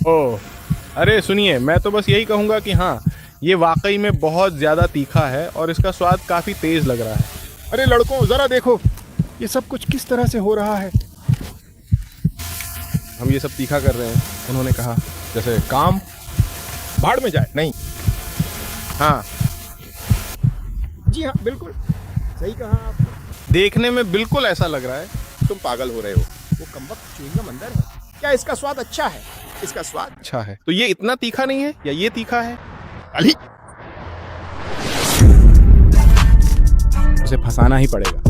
ओह, अरे सुनिए, मैं तो बस यही कहूँगा कि हाँ, ये वाकई में बहुत ज़्यादा तीखा है और इसका स्वाद काफ़ी तेज़ लग रहा है। अरे लड़कों जरा देखो, ये सब कुछ किस तरह से हो रहा है। हम ये सब तीखा कर रहे हैं, उन्होंने कहा। जैसे काम भाड़ में जाए। नहीं, हाँ, जी हाँ, बिल्कुल सही कहा आपने। देखने में बिल्कुल ऐसा लग रहा है। तुम पागल हो रहे हो। वो कमबख्त च्युइंगम अंदर है। क्या इसका स्वाद अच्छा है? इसका स्वाद अच्छा है, तो ये इतना तीखा नहीं है या ये तीखा है? अली, उसे फंसाना ही पड़ेगा।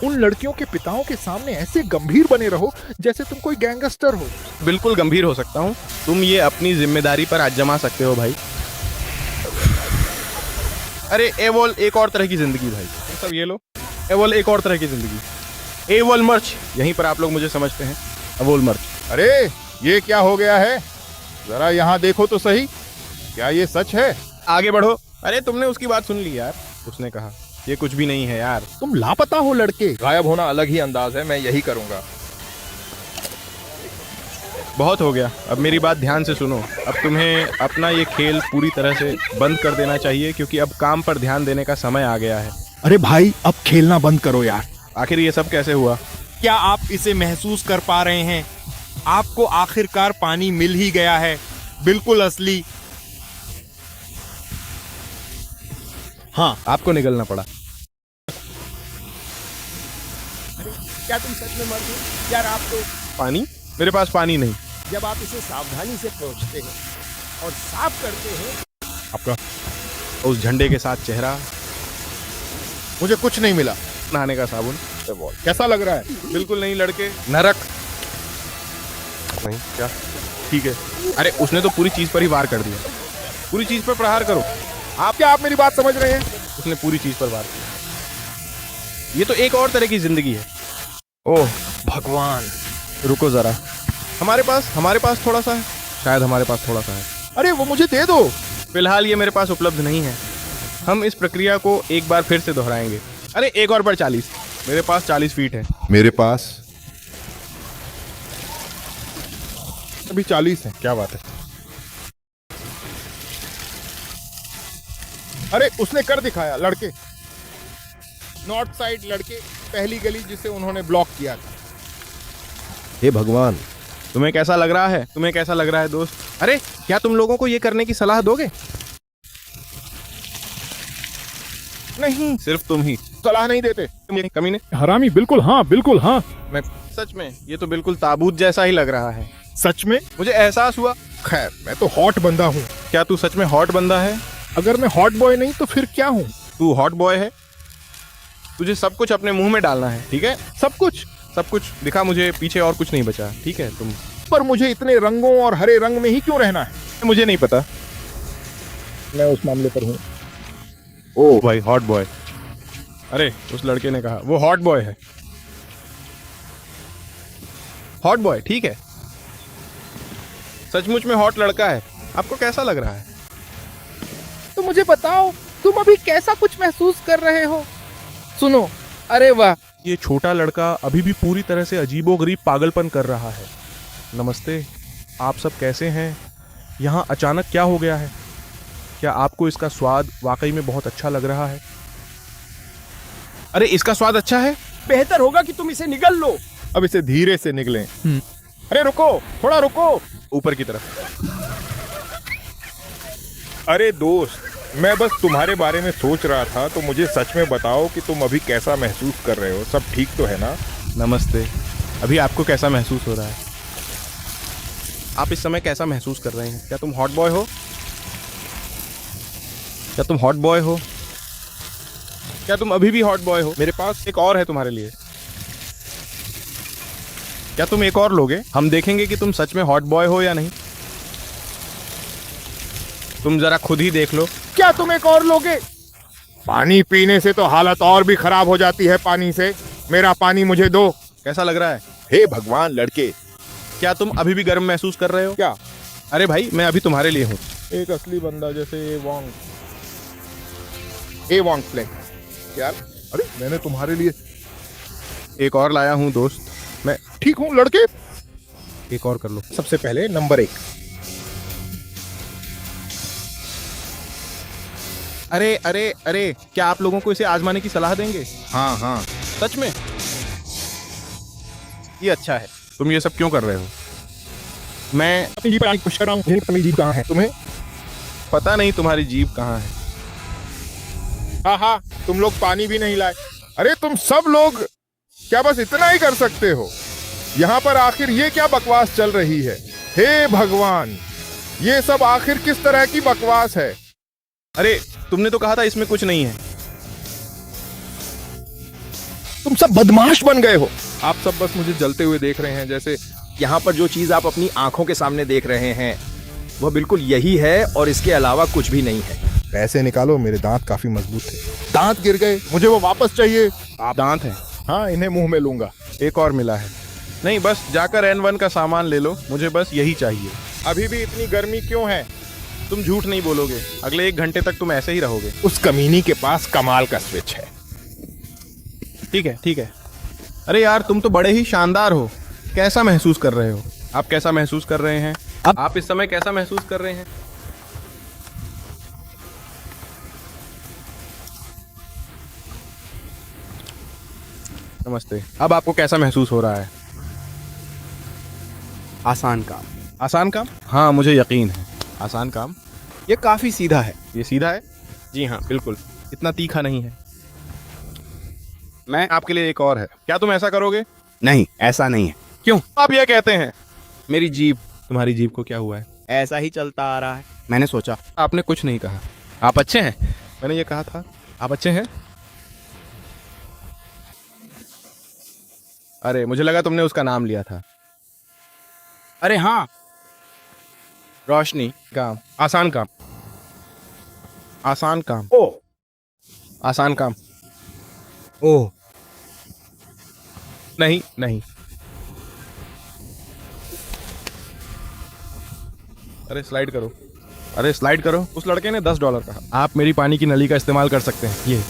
उन लड़कियों के पिताओं के सामने ऐसे गंभीर बने रहो जैसे तुम कोई गैंगस्टर हो। बिल्कुल गंभीर हो सकता हूँ। तुम ये अपनी जिम्मेदारी पर आज जमा सकते हो भाई। अरे एवोल एक और तरह की जिंदगी भाई, सब ये लो। एवोल एक और तरह की जिंदगी। एवोल मर्च, यहीं पर आप लोग मुझे समझते हैं। एवोल मर्च। अरे ये क्या हो गया है? जरा यहाँ देखो तो सही, क्या ये सच है? आगे बढ़ो। अरे तुमने उसकी बात सुन ली यार, उसने कहा ये कुछ भी नहीं है यार। तुम लापता हो लड़के। गायब होना अलग ही अंदाज है, मैं यही करूंगा। बहुत हो गया, अब मेरी बात ध्यान से सुनो। अब तुम्हें अपना ये खेल पूरी तरह से बंद कर देना चाहिए, क्योंकि अब काम पर ध्यान देने का समय आ गया है। अरे भाई अब खेलना बंद करो यार। आखिर ये सब कैसे हुआ? क्या आप इसे महसूस कर पा रहे हैं? आपको आखिरकार पानी मिल ही गया है, बिल्कुल असली। हाँ, आपको निकलना पड़ा। क्या तुम सच में मर गए यार? आप तो पानी? मेरे पास पानी नहीं। जब आप इसे सावधानी से पहुंचते हैं और साफ करते हैं। आपका उस झंडे के साथ चेहरा, मुझे कुछ नहीं मिला। नहाने का साबुन। कैसा लग रहा है? बिल्कुल नहीं लड़के, नरक। नहीं क्या? ठीक है। अरे उसने तो पूरी चीज पर ही वार कर दिया। पूरी चीज पर प्रहार करो। आप मेरी बात समझ रहे हैं? उसने पूरी चीज पर वार किया। ये तो एक और तरह की जिंदगी है। ओह भगवान, रुको जरा, हमारे पास थोड़ा सा है। शायद हमारे पास थोड़ा सा है। अरे वो मुझे दे दो। फिलहाल ये मेरे पास उपलब्ध नहीं है। हम इस प्रक्रिया को एक बार फिर से दोहराएंगे। अरे एक और पर 40। मेरे पास 40 फीट है। मेरे पास अभी 40 है। क्या बात है? अरे उसने कर दिखाया लड़के। नॉर्थ साइड लड़के, पहली गली जिसे उन्होंने ब्लॉक किया था। हे भगवान, तुम्हें कैसा लग रहा है? तुम्हें कैसा लग रहा है दोस्त? अरे क्या तुम लोगों को ये करने की सलाह दोगे? नहीं, सिर्फ तुम ही सलाह नहीं देते। तुम ये कमीने। हरामी। बिल्कुल हाँ, बिल्कुल हाँ। मैं सच में, ये तो बिल्कुल ताबूत जैसा ही लग रहा है। सच में मुझे एहसास हुआ। खैर, मैं तो हॉट बंदा हूँ। क्या तू सच में हॉट बंदा है? अगर मैं हॉट बॉय नहीं तो फिर क्या हूँ? तू हॉट बॉय है। तुझे सब कुछ अपने मुंह में डालना है, ठीक है? सब कुछ। सब कुछ दिखा मुझे, पीछे और कुछ नहीं बचा, ठीक है? तुम पर मुझे इतने रंगों और हरे रंग में ही क्यों रहना है? मुझे नहीं पता। मैं उस मामले पर हूँ। ओ भाई हॉट बॉय। अरे उस लड़के ने कहा वो हॉट बॉय है। हॉट बॉय, ठीक है। सचमुच में हॉट लड़का है। आपको कैसा लग रहा है? तो मुझे बताओ, तुम अभी कैसा कुछ महसूस कर रहे हो? सुनो, अरे वाह, ये छोटा लड़का अभी भी पूरी तरह से अजीबोगरीब पागलपन कर रहा है। नमस्ते, आप सब कैसे हैं? यहाँ अचानक क्या हो गया है? क्या आपको इसका स्वाद वाकई में बहुत अच्छा लग रहा है? अरे इसका स्वाद अच्छा है? बेहतर होगा कि तुम इसे निगल लो। अब इसे धीरे से निगलें। अरे रुको, थोड़ा रुको। ऊपर की तरफ। अरे दोस्त, मैं बस तुम्हारे बारे में सोच रहा था, तो मुझे सच में बताओ कि तुम अभी कैसा महसूस कर रहे हो। सब ठीक तो है ना? नमस्ते, अभी आपको कैसा महसूस हो रहा है? आप इस समय कैसा महसूस कर रहे हैं? क्या तुम हॉट बॉय हो? क्या तुम हॉट बॉय हो? क्या तुम अभी भी हॉट बॉय हो? मेरे पास एक और है तुम्हारे लिए। क्या तुम एक और लोगे? हम देखेंगे कि तुम सच में हॉट बॉय हो या नहीं। तुम जरा खुद ही देख लो। क्या तुम एक और लोगे? पानी पीने से तो हालत और भी खराब हो जाती है पानी से। मेरा पानी मुझे दो। कैसा लग रहा है? हे भगवान लड़के, क्या तुम अभी भी गर्म महसूस कर रहे हो? क्या? अरे भाई, मैं अभी तुम्हारे लिए हूँ। एक असली बंदा जैसे ए वॉन्ग फ्लेंग। यार, अरे मैंने तुम्हारे लिए एक और लाया हूँ दोस्त। मैं ठीक हूँ लड़के। एक और कर लो। सबसे पहले नंबर 1। अरे अरे अरे, क्या आप लोगों को इसे आजमाने की सलाह देंगे? हाँ हाँ, सच में? ये अच्छा है। तुम ये सब क्यों कर रहे हो? मैं अपनी जीप आने की कोशिश कर रहा हूँ। अपनी जीप कहाँ है? तुम्हें पता नहीं तुम्हारी जीभ कहाँ है। हाँ हाँ, तुम लोग पानी भी नहीं लाए। अरे तुम सब लोग क्या बस इतना ही कर सकते हो? यहाँ पर आखिर ये क्या बकवास चल रही है? हे भगवान, ये सब आखिर किस तरह की बकवास है? अरे तुमने तो कहा था इसमें कुछ नहीं है। तुम सब बदमाश बन गए हो। आप सब बस मुझे जलते हुए देख रहे हैं। जैसे यहाँ पर जो चीज आप अपनी आंखों के सामने देख रहे हैं वह बिल्कुल यही है और इसके अलावा कुछ भी नहीं है। पैसे निकालो, मेरे दांत काफी मजबूत थे। दांत गिर गए, मुझे वो वापस चाहिए। आप दांत हैं? हाँ, इन्हें मुंह में लूंगा। एक और मिला है। नहीं, बस जाकर N1 का सामान ले लो, मुझे बस यही चाहिए। अभी भी इतनी गर्मी क्यों है? तुम झूठ नहीं बोलोगे, अगले 1 घंटे तक तुम ऐसे ही रहोगे। उस कमीनी के पास कमाल का स्विच है। ठीक है ठीक है। अरे यार, तुम तो बड़े ही शानदार हो। कैसा महसूस कर रहे हो? आप कैसा महसूस कर रहे हैं? आप इस समय कैसा महसूस कर रहे हैं? नमस्ते। अब आपको कैसा महसूस हो रहा है? आसान काम। आसान काम? हाँ, मुझे यकीन है। आसान काम? ये काफी सीधा है। ये सीधा है? जी हाँ, बिल्कुल। इतना तीखा नहीं है। मैं आपके लिए एक और है। क्या तुम ऐसा करोगे? नहीं, ऐसा नहीं है। क्यों आप ये कहते हैं? मेरी जीभ। तुम्हारी जीभ को क्या हुआ है? ऐसा ही चलता आ रहा है। मैंने सोचा। आपने कुछ नहीं कहा। आप अच्छे हैं, मैंने ये कहा था। आप अच्छे हैं? अरे मुझे लगा तुमने उसका नाम लिया था। अरे हाँ, रोशनी। काम। आसान काम। आसान काम। ओ, आसान काम। ओह, नहीं नहीं। अरे स्लाइड करो। अरे स्लाइड करो। उस लड़के ने $10 कहा। आप मेरी पानी की नली का इस्तेमाल कर सकते हैं। ये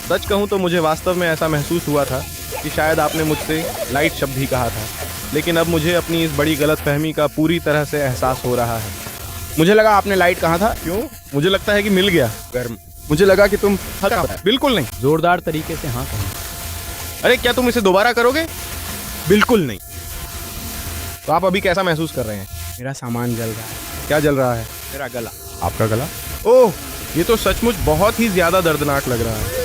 सच कहूं तो मुझे वास्तव में ऐसा महसूस हुआ था कि शायद आपने मुझसे लाइट शब्द ही कहा था, लेकिन अब मुझे अपनी इस बड़ी गलतफहमी का पूरी तरह से एहसास हो रहा है। मुझे लगा आपने लाइट कहा था। क्यों? मुझे लगता है कि मिल गया। गर्म। मुझे लगा कि तुम बिल्कुल नहीं। जोरदार तरीके से हाँ कहा। अरे क्या तुम इसे दोबारा करोगे? बिल्कुल नहीं। तो आप अभी कैसा महसूस कर रहे हैं? मेरा सामान जल रहा है। क्या जल रहा है? मेरा गला। आपका गला? ओह, ये तो सचमुच बहुत ही ज्यादा दर्दनाक लग रहा है।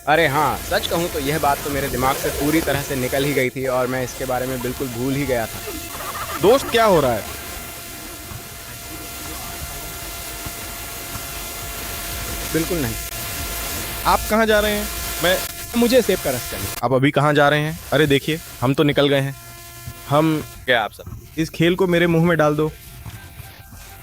अरे हाँ, सच कहूँ तो यह बात तो मेरे दिमाग से पूरी तरह से निकल ही गई थी और मैं इसके बारे में बिल्कुल भूल ही गया था। दोस्त क्या हो रहा है? बिल्कुल नहीं। आप कहाँ जा रहे हैं? मैं मुझे सेब का रस चाहिए। आप अभी कहाँ जा रहे हैं? अरे देखिए, हम तो निकल गए हैं। हम क्या आप सब? इस खेल को मेरे मुंह में डाल दो।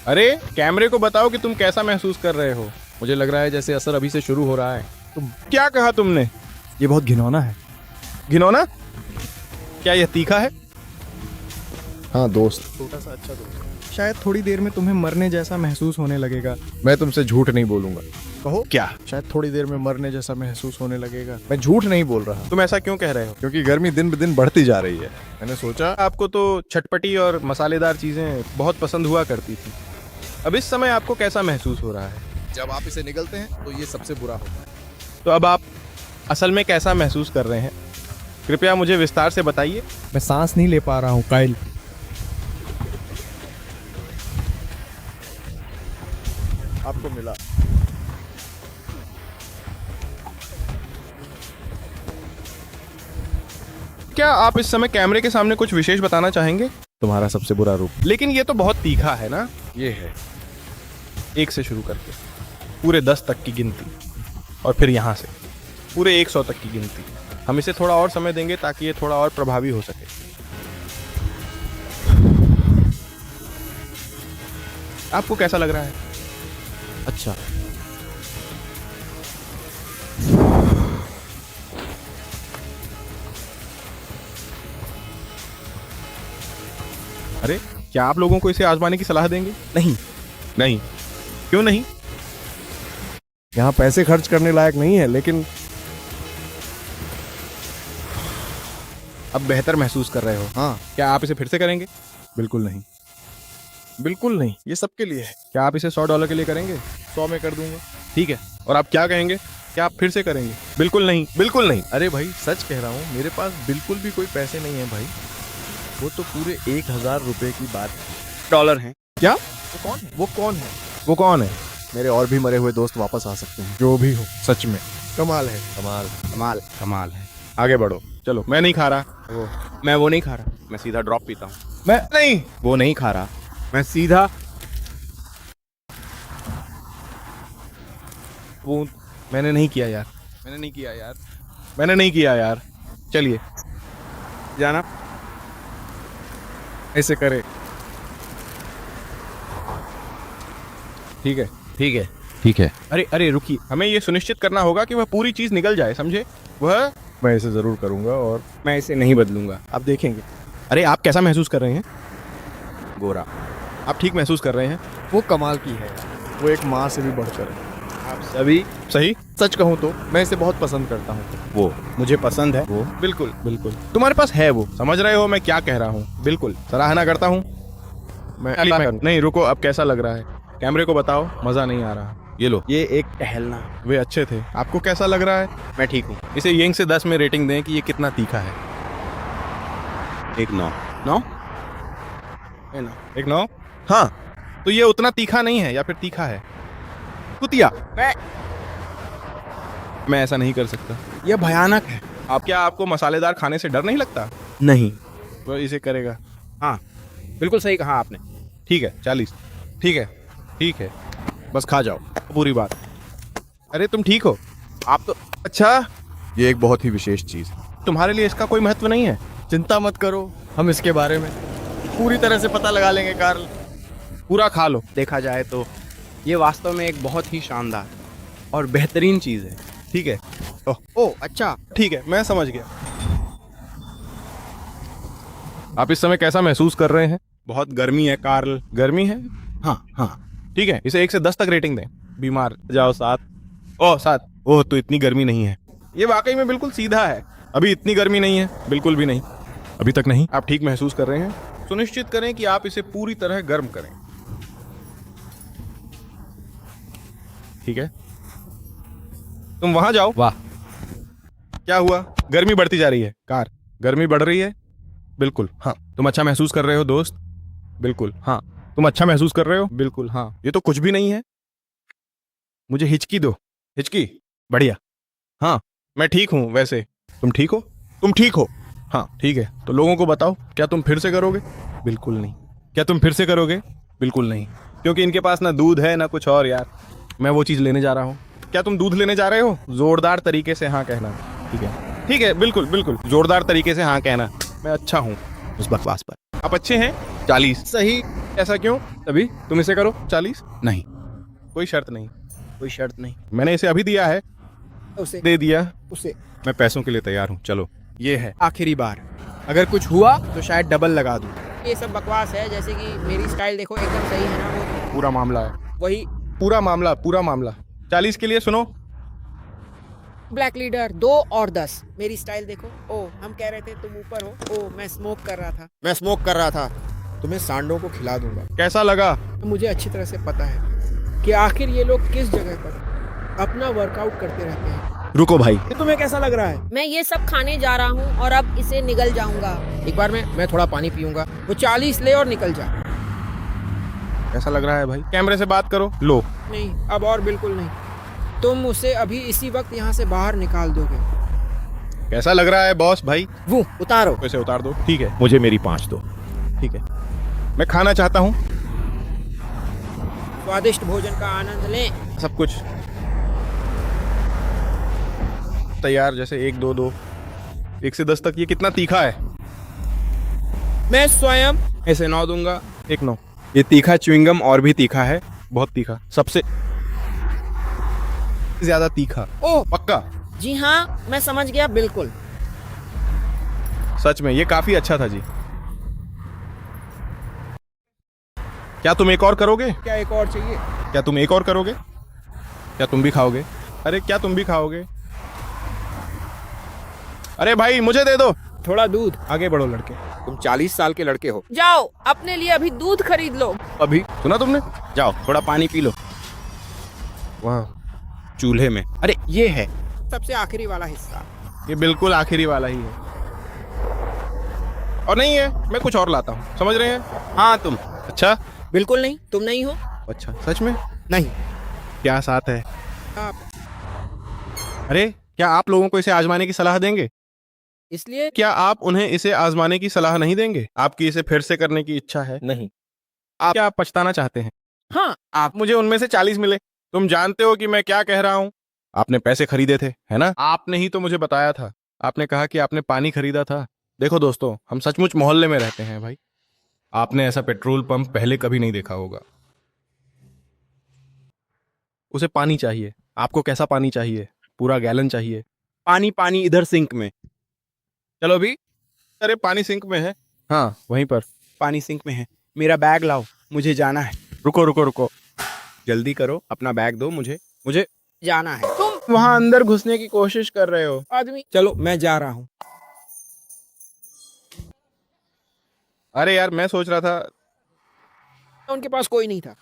अरे कैमरे को बताओ कि तुम कैसा महसूस कर रहे हो। मुझे लग रहा है जैसे असर अभी से शुरू हो रहा है। तुम क्या कहा तुमने? ये बहुत घिनौना है। घिनौना? क्या यह तीखा है? हाँ दोस्त, छोटा सा अच्छा दोस्त। शायद थोड़ी देर में तुम्हें मरने जैसा महसूस होने लगेगा। मैं तुमसे झूठ नहीं बोलूंगा। कहो। क्या? शायद थोड़ी देर में मरने जैसा महसूस होने लगेगा। मैं झूठ नहीं बोल रहा, तुम ऐसा क्यों कह रहे हो? क्योंकि गर्मी दिन ब दिन बढ़ती जा रही है। मैंने सोचा आपको तो चटपटी और मसालेदार चीजें बहुत पसंद हुआ करती थी। अब इस समय आपको कैसा महसूस हो रहा है? जब आप इसे निगलते हैं तो ये सबसे बुरा होता है। तो अब आप असल में कैसा महसूस कर रहे हैं? कृपया मुझे विस्तार से बताइए। मैं सांस नहीं ले पा रहा हूँ काइल। आपको मिला। क्या आप इस समय कैमरे के सामने कुछ विशेष बताना चाहेंगे? तुम्हारा सबसे बुरा रूप लेकिन ये तो बहुत तीखा है ना। ये है। 1 से शुरू करके पूरे 10 तक की गिनती, और फिर यहाँ से पूरे 100 तक की गिनती। हम इसे थोड़ा और समय देंगे ताकि ये थोड़ा और प्रभावी हो सके। आपको कैसा लग रहा है? अच्छा। अरे क्या आप लोगों को इसे आजमाने की सलाह देंगे? नहीं। नहीं। क्यों नहीं? यहाँ पैसे खर्च करने लायक नहीं है, लेकिन अब बेहतर महसूस कर रहे हो। हाँ, क्या आप इसे फिर से करेंगे? बिल्कुल नहीं, बिल्कुल नहीं, ये सबके लिए है। क्या आप इसे $100 के लिए करेंगे? 100 में कर दूंगा। ठीक है, और आप क्या कहेंगे? क्या आप फिर से करेंगे? बिल्कुल नहीं, बिल्कुल नहीं। अरे भाई सच कह रहा हूँ, मेरे पास बिल्कुल भी कोई पैसे नहीं है भाई। वो तो पूरे 1000 रुपए की बात है। डॉलर हैं। क्या? वो कौन है? वो कौन है? वो कौन है? मेरे और भी मरे हुए दोस्त वापस आ सकते हैं। जो भी हो, सच में कमाल है, कमाल। कमाल कमाल है। आगे बढ़ो। चलो, मैं नहीं खा रहा। मैं वो नहीं खा रहा, मैं सीधा ड्रॉप पीता हूँ। मैं नहीं। वो नहीं खा रहा, मैं सीधा वो मैंने नहीं किया यार, मैंने नहीं किया यार, मैंने नहीं किया यार। चलिए जाना। ऐसे करे। ठीक है, ठीक है, ठीक है। अरे अरे रुकिए, हमें ये सुनिश्चित करना होगा कि वह पूरी चीज निकल जाए, समझे? वह मैं इसे जरूर करूंगा और मैं इसे नहीं बदलूंगा। आप देखेंगे। अरे आप कैसा महसूस कर रहे हैं? गोरा। आप ठीक महसूस कर रहे हैं? वो कमाल की है। वो एक माँ से भी बढ़कर है। आप सभी सही सच कहूँ तो मैं इसे बहुत पसंद करता हूँ। वो मुझे पसंद है। वो बिल्कुल बिल्कुल तुम्हारे पास है। वो समझ रहे हो मैं क्या कह रहा हूँ? बिल्कुल सराहना करता हूँ मैं नहीं रुको, अब कैसा लग रहा है? कैमरे को बताओ, मजा नहीं आ रहा। ये लो, ये एक टहलना। वे अच्छे थे। आपको कैसा लग रहा है? मैं ठीक हूँ। इसे यंग से 10 में रेटिंग दें कि ये कितना तीखा है। एक 9। 9? एक 9? हाँ, तो ये उतना तीखा नहीं है या फिर तीखा है? कुतिया, मैं ऐसा नहीं कर सकता। यह भयानक है। आप क्या, आपको मसालेदार खाने से डर नहीं लगता? नहीं। वो इसे करेगा। हाँ, बिल्कुल सही कहा आपने। ठीक है, 40। ठीक है, ठीक है, बस खा जाओ पूरी बात। अरे तुम ठीक हो? आप तो अच्छा, ये एक बहुत ही विशेष चीज। तुम्हारे लिए इसका कोई महत्व नहीं है। चिंता मत करो, हम इसके बारे में पूरी तरह से पता लगा लेंगे कार्ल। पूरा खा लो। देखा जाए तो ये वास्तव में एक बहुत ही शानदार और बेहतरीन चीज है। ठीक है। ओह अच्छा। ठीक है, मैं समझ गया। आप इस समय कैसा महसूस कर रहे हैं? बहुत गर्मी है कार्ल। गर्मी है? हाँ हाँ। ठीक है, इसे 1 से 10 तक रेटिंग दें। बीमार जाओ 7। ओह 7। ओह तो इतनी गर्मी नहीं है। ये वाकई में बिल्कुल सीधा है। अभी इतनी गर्मी नहीं है, बिल्कुल भी नहीं। अभी तक नहीं। आप ठीक महसूस कर रहे हैं? सुनिश्चित करें कि आप इसे पूरी तरह गर्म करें। ठीक है, तुम वहां जाओ। वाह, क्या हुआ? गर्मी बढ़ती जा रही है कार। गर्मी बढ़ रही है। बिल्कुल हाँ। तुम अच्छा महसूस कर रहे हो दोस्त? बिल्कुल हाँ। तुम अच्छा महसूस कर रहे हो? बिल्कुल हाँ। ये तो कुछ भी नहीं है। मुझे हिचकी दो। हिचकी? बढ़िया। हाँ, मैं ठीक हूं वैसे। तुम ठीक हो? तुम ठीक हो? हाँ ठीक है। तो लोगों को बताओ, क्या तुम फिर से करोगे? बिल्कुल नहीं। क्या तुम फिर से करोगे? बिल्कुल नहीं, क्योंकि इनके पास ना दूध है ना कुछ और यार। मैं वो चीज लेने जा रहा हूँ। क्या तुम दूध लेने जा रहे हो? जोरदार तरीके से हाँ कहना। ठीक है, ठीक है, बिल्कुल बिल्कुल जोरदार तरीके से हाँ कहना। मैं अच्छा हूँ उस बकवास पर। आप अच्छे हैं? 40। सही। ऐसा क्यों? अभी तुम इसे करो 40। नहीं, कोई शर्त नहीं। कोई शर्त नहीं। मैंने इसे अभी दिया है। उसे दे दिया। उसे मैं पैसों के लिए तैयार हूँ। चलो, ये है। आखिरी बार अगर कुछ हुआ तो शायद डबल लगा दूं। ये सब बकवास है। जैसे कि मेरी स्टाइल देखो एकदम सही है ना, वो पूरा मामला है। वही पूरा मामला, पूरा मामला। 40 के लिए सुनो। ब्लैक लीडर 2 और 10। मेरी स्टाइल देखो। ओ हम कह रहे थे तुम ऊपर हो। ओ मैं स्मोक कर रहा था। मैं स्मोक कर रहा था। तुम्हें सांडों को खिला दूंगा। कैसा लगा? मुझे अच्छी तरह से पता है कि आखिर ये लोग किस जगह पर अपना वर्कआउट करते रहते हैं। रुको भाई, ये तुम्हें कैसा लग रहा है? मैं ये सब खाने जा रहा हूँ और अब इसे निगल जाऊंगा। एक बार मैं थोड़ा पानी पीऊंगा। वो 40 ले और निकल जा। कैसा लग रहा है भाई? कैमरे से बात करो। लो। नहीं, अब और बिल्कुल नहीं। तुम उसे अभी इसी वक्त यहाँ से बाहर निकाल दोगे। कैसा लग रहा है बॉस भाई? वो उतारो। इसे उतार दो। ठीक है, मुझे मेरी 5 दो। ठीक है, मैं खाना चाहता हूँ। स्वादिष्ट भोजन का आनंद लें। सब कुछ तैयार। जैसे 1 2 2 1 से 10 तक। ये कितना तीखा है? मैं स्वयं इसे 9 दूंगा। 1 9। ये तीखा च्युइंगम और भी तीखा है। बहुत तीखा, सबसे ज्यादा तीखा। ओह पक्का? जी हाँ, मैं समझ गया बिल्कुल। सच में ये काफी अच्छा था जी। क्या तुम एक और करोगे? क्या एक और चाहिए? क्या तुम एक और करोगे? क्या तुम भी खाओगे? अरे क्या तुम भी खाओगे? अरे भाई मुझे दे दो थोड़ा दूध। आगे बढ़ो लड़के। तुम 40 साल के लड़के हो। जाओ अपने लिए अभी दूध खरीद लो। अभी सुना तुमने? जाओ थोड़ा पानी पी लो वहाँ चूल्हे में। अरे ये है। सबसे आखिरी वाला हिस्सा। ये बिल्कुल आखिरी वाला ही है और नहीं है, मैं कुछ और लाता हूँ, समझ रहे हैं? हाँ तुम। अच्छा बिल्कुल नहीं, तुम नहीं हो। अच्छा सच में? नहीं। क्या साथ है? आप अरे क्या आप लोगों को इसे आजमाने की सलाह देंगे? इसलिए क्या आप उन्हें इसे आजमाने की सलाह नहीं देंगे? आपकी इसे फिर से करने की इच्छा है? नहीं। आप क्या पछताना चाहते हैं? हाँ, आप मुझे उनमें से 40 मिले। तुम जानते हो कि मैं क्या कह रहा हूँ। आपने पैसे खरीदे थे, है ना? आपने ही तो मुझे बताया था। आपने कहा कि आपने पानी खरीदा था। देखो दोस्तों, हम सचमुच मोहल्ले में रहते हैं भाई। आपने ऐसा पेट्रोल पंप पहले कभी नहीं देखा होगा। उसे पानी चाहिए। आपको कैसा पानी चाहिए? पूरा गैलन चाहिए? पानी पानी इधर सिंक में। चलो अभी। अरे पानी सिंक में है। हाँ वहीं पर। पानी सिंक में है। मेरा बैग लाओ, मुझे जाना है। रुको रुको रुको। जल्दी करो, अपना बैग दो मुझे। मुझे जाना है। तुम वहां अंदर घुसने की कोशिश कर रहे हो। आदमी। चलो मैं जा रहा हूँ। अरे यार मैं सोच रहा था। उनके पास कोई नहीं था।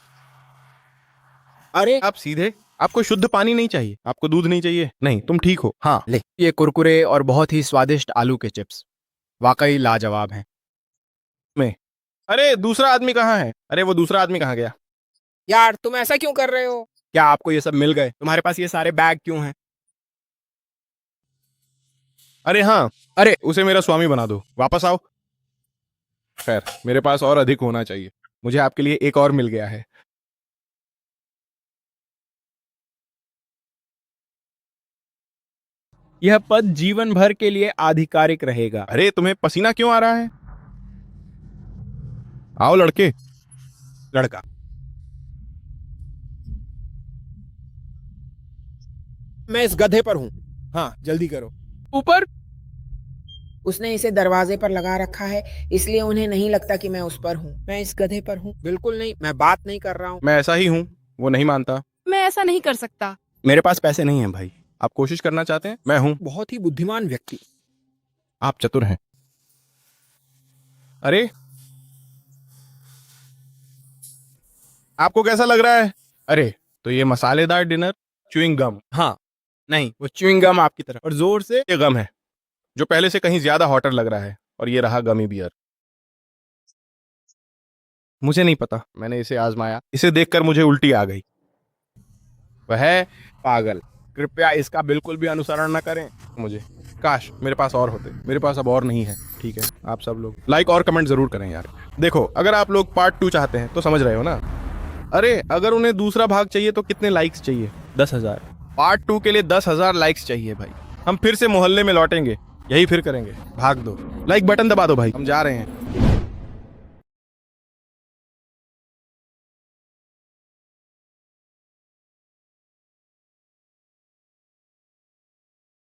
अरे आप सीधे, आपको शुद्ध पानी नहीं चाहिए? आपको दूध नहीं चाहिए? नहीं, तुम ठीक हो। हाँ ले, ये कुरकुरे और बहुत ही स्वादिष्ट आलू के चिप्स वाकई लाजवाब हैं। अरे दूसरा आदमी कहाँ है? अरे वो दूसरा आदमी कहाँ गया? यार तुम ऐसा क्यों कर रहे हो? क्या आपको ये सब मिल गए? तुम्हारे पास ये सारे बैग क्यों हैं? अरे हाँ, अरे उसे मेरा स्वामी बना दो। वापस आओ। खैर मेरे पास और अधिक होना चाहिए। मुझे आपके लिए एक और मिल गया है। यह पद जीवन भर के लिए आधिकारिक रहेगा। अरे तुम्हें पसीना क्यों आ रहा है? आओ लड़के। लड़का। मैं इस गधे पर हूँ। हाँ जल्दी करो। ऊपर। उसने इसे दरवाजे पर लगा रखा है, इसलिए उन्हें नहीं लगता कि मैं उस पर हूँ। मैं इस गधे पर हूँ। बिल्कुल नहीं, मैं बात नहीं कर रहा हूँ। मैं ऐसा ही हूँ, वो नहीं मानता। मैं ऐसा नहीं कर सकता। मेरे पास पैसे नहीं हैं भाई। आप कोशिश करना चाहते हैं? मैं हूं। बहुत ही बुद्धिमान व्यक्ति। आप चतुर हैं। अरे आपको कैसा लग रहा है? अरे तो ये मसालेदार डिनर, च्युइंग गम। हाँ नहीं, वो च्युइंग गम आपकी तरफ और जोर से। ये गम है जो पहले से कहीं ज्यादा हॉटर लग रहा है, और ये रहा गमी बियर। मुझे नहीं पता, मैंने इसे आजमाया। इसे देखकर मुझे उल्टी आ गई। वह है पागल। कृपया इसका बिल्कुल भी अनुसरण न करें। मुझे काश मेरे पास और होते। मेरे पास अब और नहीं है। ठीक है, आप सब लोग लाइक और कमेंट जरूर करें यार। देखो अगर आप लोग पार्ट 2 चाहते हैं तो समझ रहे हो ना। अरे अगर उन्हें दूसरा भाग चाहिए तो कितने लाइक्स चाहिए? 10,000। पार्ट 2 के लिए 10,000 लाइक्स चाहिए भाई। हम फिर से मोहल्ले में लौटेंगे, यही फिर करेंगे। भाग दो, लाइक बटन दबा दो भाई, हम जा रहे हैं।